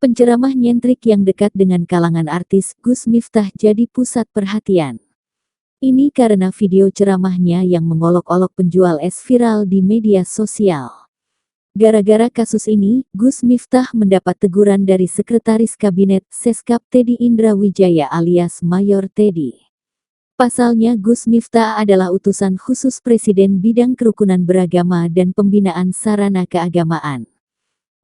Penceramah nyentrik yang dekat dengan kalangan artis, Gus Miftah jadi pusat perhatian. Ini karena video ceramahnya yang mengolok-olok penjual es viral di media sosial. Gara-gara kasus ini, Gus Miftah mendapat teguran dari Sekretaris Kabinet Seskap Teddy Indra Wijaya alias Mayor Teddy. Pasalnya Gus Miftah adalah utusan khusus Presiden bidang kerukunan beragama dan pembinaan sarana keagamaan.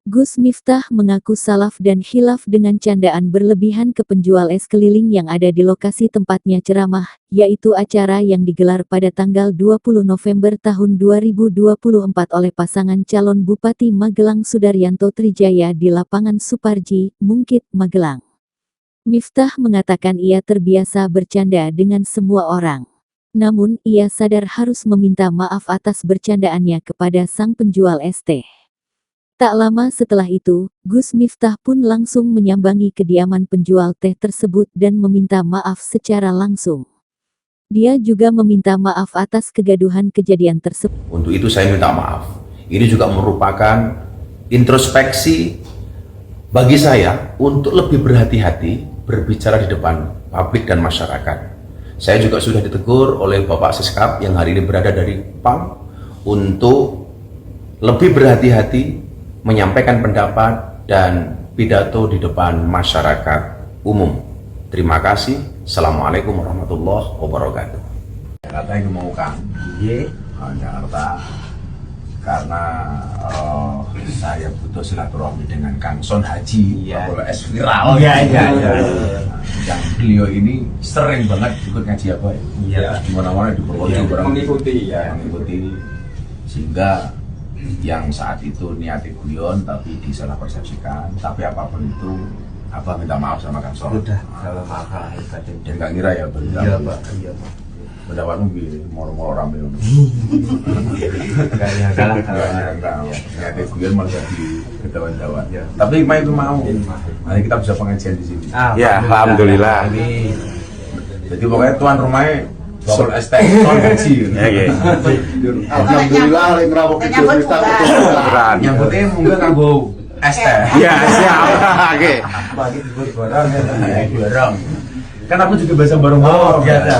Gus Miftah mengaku salaf dan khilaf dengan candaan berlebihan ke penjual es keliling yang ada di lokasi tempatnya ceramah, yaitu acara yang digelar pada tanggal 20 November tahun 2024 oleh pasangan calon Bupati Magelang Sudaryanto Trijaya di lapangan Suparji, Mungkit, Magelang. Miftah mengatakan ia terbiasa bercanda dengan semua orang. Namun, ia sadar harus meminta maaf atas bercandaannya kepada sang penjual es teh. Tak lama setelah itu, Gus Miftah pun langsung menyambangi kediaman penjual teh tersebut dan meminta maaf secara langsung. Dia juga meminta maaf atas kegaduhan kejadian tersebut. Untuk itu saya minta maaf. Ini juga merupakan introspeksi bagi saya untuk lebih berhati-hati berbicara di depan publik dan masyarakat. Saya juga sudah ditegur oleh Bapak Seskap yang hari ini berada dari PAM untuk lebih berhati-hati menyampaikan pendapat dan pidato di depan masyarakat umum. Terima kasih. Assalamualaikum warahmatullahi wabarakatuh. Katanya mau Kang Jakarta karena saya butuh silaturahmi dengan Kang Son Haji es viral. Yang beliau ini sering banget ikut ngaji apa ya? Iya. Di mana-mana di Purworejo mengikuti sehingga yang saat itu niatnya guyon tapi disalah persepsikan, tapi apapun itu Abah minta maaf sama Kang Son. Sudah, salah maaf batin. Dan gak ngira ya Bang. Iya Pak, iya Pak. Pendapatmu gini, moro-moro rame. Gak salah kalau niatnya guyon malah jadi ketawa-tawa. Tapi Mai itu mau. Nanti kita bisa pengajian di sini. Ya, alhamdulillah. Jadi pokoknya tuan rumahnya Sol ST Son Haji. Alhamdulillah lek ngrawuh video kita keturunan. Yang penting munggah kanggo ST. Ya, siap. Oke. Bagi barang. Kan aku juga bahasa bareng-bareng biasa.